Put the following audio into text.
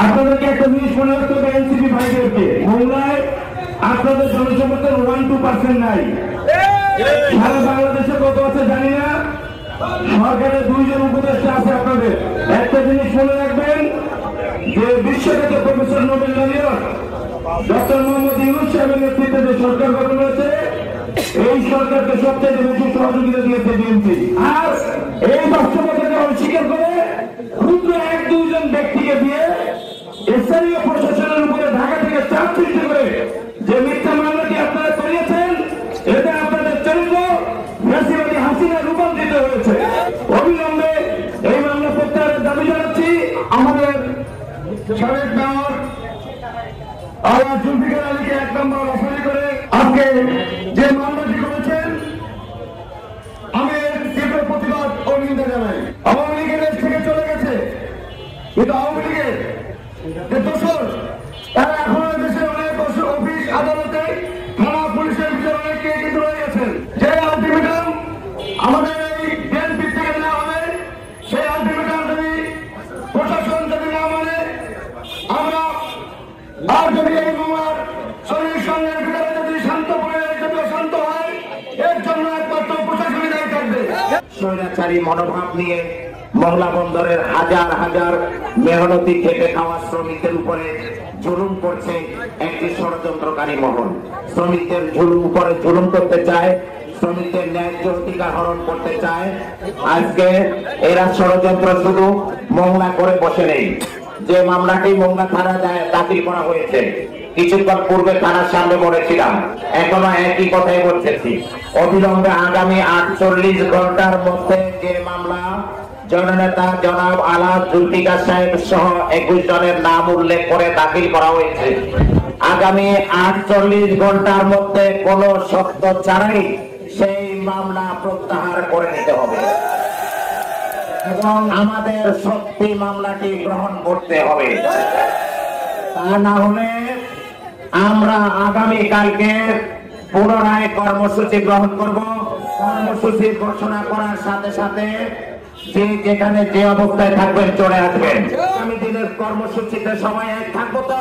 আপনাদেরকে একটা জিনিস মনে রাখতে হবে, এনসিপি ভাইদেরকে মোংলায় আপনাদের জনসমর্থন 1-2% নাই। সারা বাংলাদেশে কত আছে জানি না, সরকারের 2 জন উপদেষ্টা আছে আপনাদের। একটা জিনিস মনে রাখবেন যে বিশ্বখ্যাত professor Nobel laureate doctor Mohammad Yunus সাহেবের নেতৃত্বে যে সরকার গঠন হয়েছে, এই সরকারকে সবচেয়ে বেশি সহযোগিতা দিয়েছে বিএনপি। আর এই বাস্তবতাকে অস্বীকার করে ক্ষুদ্র 1-2 জন ব্যক্তিকে দিয়ে স্থানীয় প্রশাসনের উপরে ঢাকা থেকে চাপ সৃষ্টি করে যে মিথ্যা মামলাটি আপনারা করিয়েছেন, এতে আপনাদের চরিত্র ফ্যাসিবাদী হাসিনা রূপান্তরিত হয়েছে। অবিলম্বে এই মামলা প্রত্যাহারের দাবি জানাচ্ছি। আমাদের সাবেক মেয়র আল্লাহ জুলফিকার আলীকে 1 নম্বর অফারি করে আজকে যে মামলাটি করেছেন, আমি তীব্র প্রতিবাদ ও নিন্দা জানাই। আওয়ামী লীগের দেশ থেকে চলে গেছে, কিন্তু আওয়ামী লীগের যে দোষর তারা এখনো দেশের অনেক অফিস আদালতে থানা পুলিশের ভিতরে অনেকে কিন্তু রয়ে গেছেন। যে আলটিমেটাম আমাদের এই বিএনপি থেকে নেওয়া হবে, সেই আলটিমেটাম যদি প্রশাসন যদি না মানে, আমরা আর যদি এই মামলার শরীর সঙ্গের ভিতরে যদি শান্ত পরিবেশ যদি অশান্ত হয়, এর জন্য একমাত্র প্রশাসনই দায়ী থাকবে। স্বৈরাচারী মনোভাব নিয়ে মংলা বন্দরের হাজার হাজার মেহনতি খেটে খাওয়া শ্রমিকদের উপরে জুলুম করছে একটি ষড়যন্ত্রকারী মহল। শ্রমিকদের উপরে জুলুম করতে চায়, শ্রমিকদের ন্যায্য অধিকার হরণ করতে চায়। আজকে এরা ষড়যন্ত্র শুধু মংলা করে বসে নেই। যে মামলাটি মংলা থানা দাখিল করা হয়েছে, কিছুক্ষণ পূর্বে থানার সামনে বলেছিলাম, এখনো একই কথাই বলতেছি। অবিলম্বে আগামী 48 ঘন্টার মধ্যে যে মামলা জননেতা জনাব আলাদ জুলফিকার সাহেব সহ 21 জনের নাম উল্লেখ করে দাখিল করা হয়েছে, আগামী 48 ঘন্টার মধ্যে কোন শর্ত ছাড়াই সেই মামলা প্রত্যাহার করে নিতে হবে এবং আমাদের সত্যি মামলাটি গ্রহণ করতে হবে। তা না হলে আমরা আগামী কালকে পুনরায় কর্মসূচি গ্রহণ করব। কর্মসূচি ঘোষণা করার সাথে সাথে যে যেখানে যে অবস্থায় থাকবেন চলে আসবেন। আগামী দিনের কর্মসূচিতে সবাই এক থাকবো তো।